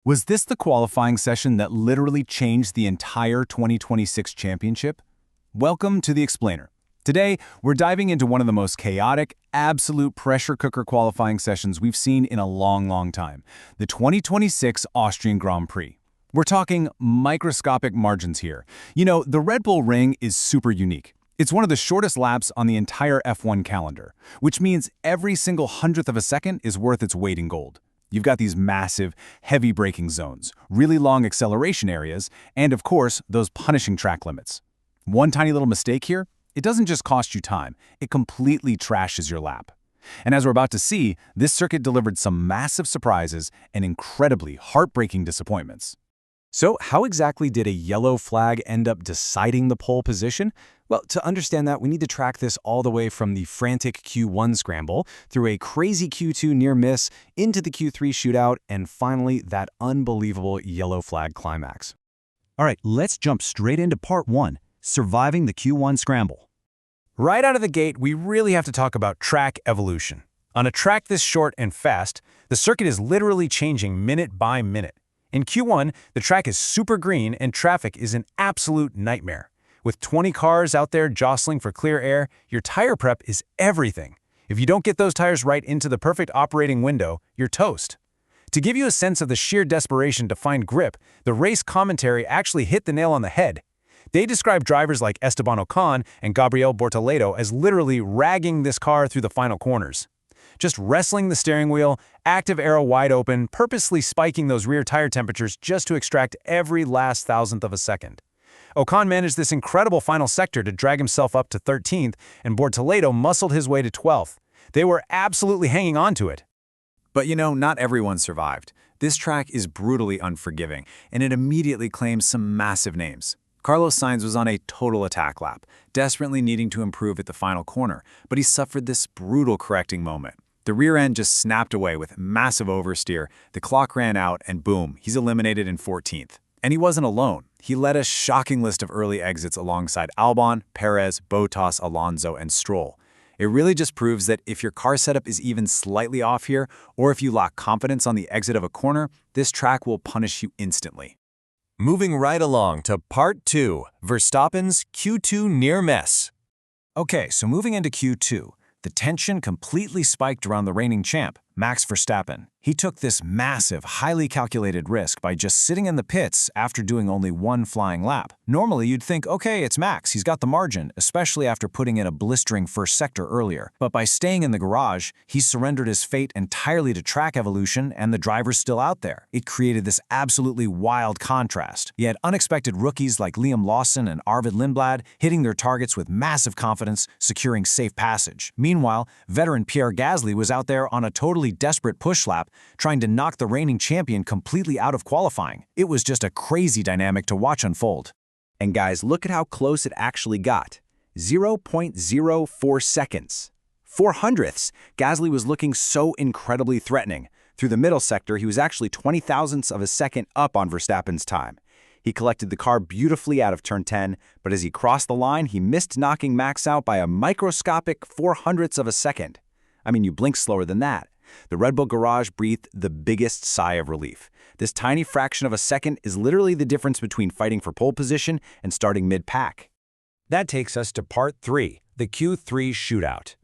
Was this the qualifying session that literally changed the entire 2026 championship? Welcome to The Explainer. Today, we're diving into one of the most chaotic, absolute pressure cooker qualifying sessions we've seen in a long time, the 2026 Austrian Grand Prix. We're talking microscopic margins here. You know, the Red Bull Ring is super unique. It's one of the shortest laps on the entire F1 calendar, which means every single hundredth of a second is worth its weight in gold. You've got these massive, heavy braking zones, really long acceleration areas, and of course, those punishing track limits. One tiny little mistake here, it doesn't just cost you time, it completely trashes your lap. And as we're about to see, this circuit delivered some massive surprises and incredibly heartbreaking disappointments. So how exactly did a yellow flag end up deciding the pole position? Well, to understand that, we need to track this all the way from the frantic Q1 scramble, through a crazy Q2 near miss, into the Q3 shootout, and finally that unbelievable yellow flag climax. All right, let's jump straight into part 1, surviving the Q1 scramble. Right out of the gate, we really have to talk about track evolution. On a track this short and fast, the circuit is literally changing minute by minute. In Q1, the track is super green and traffic is an absolute nightmare. With 20 cars out there jostling for clear air, your tire prep is everything. If you don't get those tires right into the perfect operating window, you're toast. To give you a sense of the sheer desperation to find grip, the race commentary actually hit the nail on the head. They describe drivers like Esteban Ocon and Gabriel Bortoleto as literally ragging this car through the final corners. Just wrestling the steering wheel, active aero wide open, purposely spiking those rear tire temperatures just to extract every last thousandth of a second. Ocon managed this incredible final sector to drag himself up to 13th, and Bortoleto muscled his way to 12th. They were absolutely hanging on to it. But you know, not everyone survived. This track is brutally unforgiving, and it immediately claims some massive names. Carlos Sainz was on a total attack lap, desperately needing to improve at the final corner, but he suffered this brutal correcting moment. The rear end just snapped away with massive oversteer, the clock ran out, and boom, he's eliminated in 14th. And he wasn't alone. He led a shocking list of early exits alongside Albon, Perez, Bottas, Alonso, and Stroll. It really just proves that if your car setup is even slightly off here, or if you lack confidence on the exit of a corner, this track will punish you instantly. Moving right along to Part 2, Verstappen's Q2 near miss. Okay, so moving into Q2, the tension completely spiked around the reigning champ, Max Verstappen. He took this massive, highly calculated risk by just sitting in the pits after doing only one flying lap. Normally, you'd think, okay, it's Max, he's got the margin, especially after putting in a blistering first sector earlier. But by staying in the garage, he surrendered his fate entirely to track evolution, and the driver's still out there. It created this absolutely wild contrast. You had unexpected rookies like Liam Lawson and Arvid Lindblad hitting their targets with massive confidence, securing safe passage. Meanwhile, veteran Pierre Gasly was out there on a totally desperate push lap, trying to knock the reigning champion completely out of qualifying. It was just a crazy dynamic to watch unfold. And guys, look at how close it actually got. 0.04 seconds. 4 hundredths. Gasly was looking so incredibly threatening. Through the middle sector, he was actually 20 thousandths of a second up on Verstappen's time. He collected the car beautifully out of turn 10, but as he crossed the line, he missed knocking Max out by a microscopic 4 hundredths of a second. I mean, you blink slower than that. The Red Bull garage breathed the biggest sigh of relief. This tiny fraction of a second is literally the difference between fighting for pole position and starting mid-pack. That takes us to Part 3, the Q3 shootout.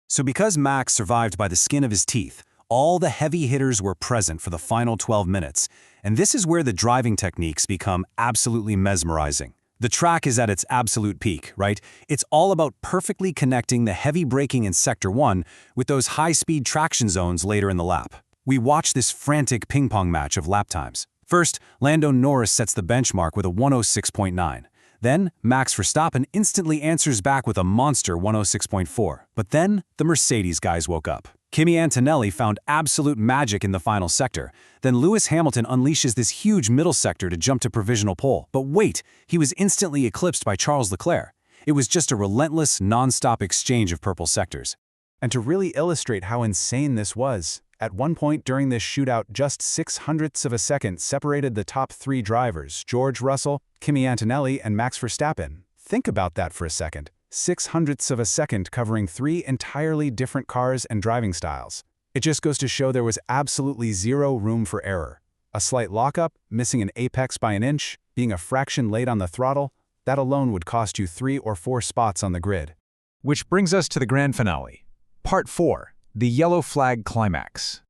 So because Max survived by the skin of his teeth, all the heavy hitters were present for the final 12 minutes, and this is where the driving techniques become absolutely mesmerizing. The track is at its absolute peak, right? It's all about perfectly connecting the heavy braking in Sector 1 with those high-speed traction zones later in the lap. We watch this frantic ping-pong match of lap times. First, Lando Norris sets the benchmark with a 106.9. Then, Max Verstappen instantly answers back with a monster 106.4. But then, the Mercedes guys woke up. Kimi Antonelli found absolute magic in the final sector. Then Lewis Hamilton unleashes this huge middle sector to jump to provisional pole. But wait, he was instantly eclipsed by Charles Leclerc. It was just a relentless, non-stop exchange of purple sectors. And to really illustrate how insane this was, at one point during this shootout, just 6 hundredths of a second separated the top 3 drivers, George Russell, Kimi Antonelli, and Max Verstappen. Think about that for a second. 6 hundredths of a second covering 3 entirely different cars and driving styles. It just goes to show there was absolutely zero room for error. A slight lockup, missing an apex by an inch, being a fraction late on the throttle, that alone would cost you 3 or 4 spots on the grid. Which brings us to the grand finale. Part 4, the yellow flag climax.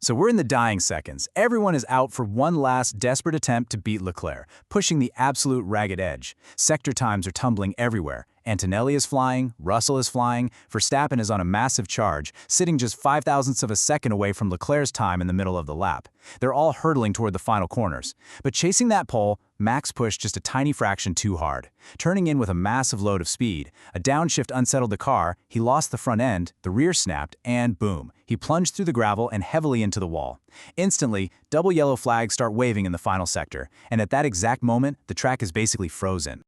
So we're in the dying seconds. Everyone is out for one last desperate attempt to beat Leclerc, pushing the absolute ragged edge. Sector times are tumbling everywhere. Antonelli is flying, Russell is flying, Verstappen is on a massive charge, sitting just 0.005 of a second away from Leclerc's time in the middle of the lap. They're all hurtling toward the final corners. But chasing that pole, Max pushed just a tiny fraction too hard. Turning in with a massive load of speed, a downshift unsettled the car, he lost the front end, the rear snapped, and boom, he plunged through the gravel and heavily into the wall. Instantly, double yellow flags start waving in the final sector, and at that exact moment, the track is basically frozen.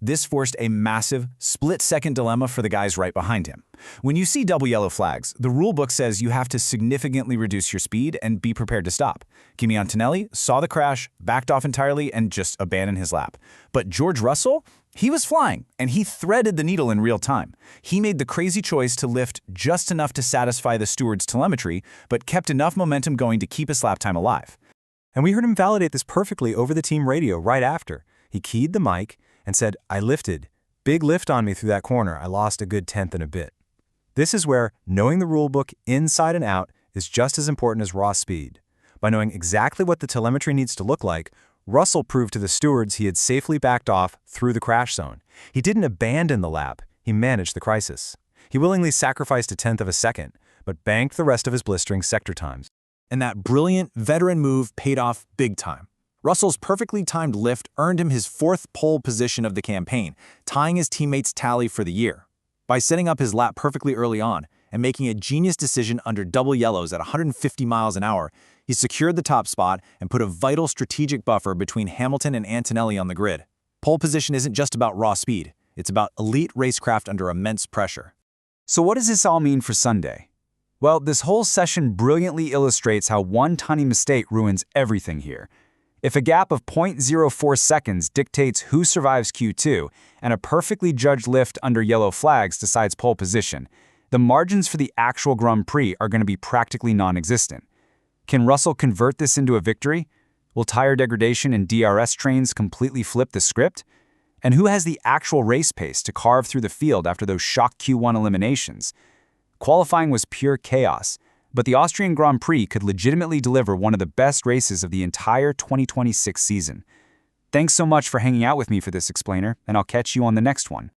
This forced a massive, split-second dilemma for the guys right behind him. When you see double yellow flags, the rulebook says you have to significantly reduce your speed and be prepared to stop. Kimi Antonelli saw the crash, backed off entirely, and just abandoned his lap. But George Russell? He was flying, and he threaded the needle in real time. He made the crazy choice to lift just enough to satisfy the steward's telemetry, but kept enough momentum going to keep his lap time alive. And we heard him validate this perfectly over the team radio right after. He keyed the mic and said, "I lifted. Big lift on me through that corner. I lost a good tenth and a bit." This is where knowing the rulebook inside and out is just as important as raw speed. By knowing exactly what the telemetry needs to look like, Russell proved to the stewards he had safely backed off through the crash zone. He didn't abandon the lap, he managed the crisis. He willingly sacrificed a tenth of a second, but banked the rest of his blistering sector times. And that brilliant veteran move paid off big time. Russell's perfectly timed lift earned him his 4th pole position of the campaign, tying his teammates' tally for the year. By setting up his lap perfectly early on and making a genius decision under double yellows at 150 miles an hour, he secured the top spot and put a vital strategic buffer between Hamilton and Antonelli on the grid. Pole position isn't just about raw speed, it's about elite racecraft under immense pressure. So what does this all mean for Sunday? Well, this whole session brilliantly illustrates how one tiny mistake ruins everything here. If a gap of 0.04 seconds dictates who survives Q2 and a perfectly judged lift under yellow flags decides pole position, the margins for the actual Grand Prix are going to be practically non-existent. Can Russell convert this into a victory? Will tire degradation and DRS trains completely flip the script? And who has the actual race pace to carve through the field after those shock Q1 eliminations? Qualifying was pure chaos, but the Austrian Grand Prix could legitimately deliver one of the best races of the entire 2026 season. Thanks so much for hanging out with me for this explainer, and I'll catch you on the next one.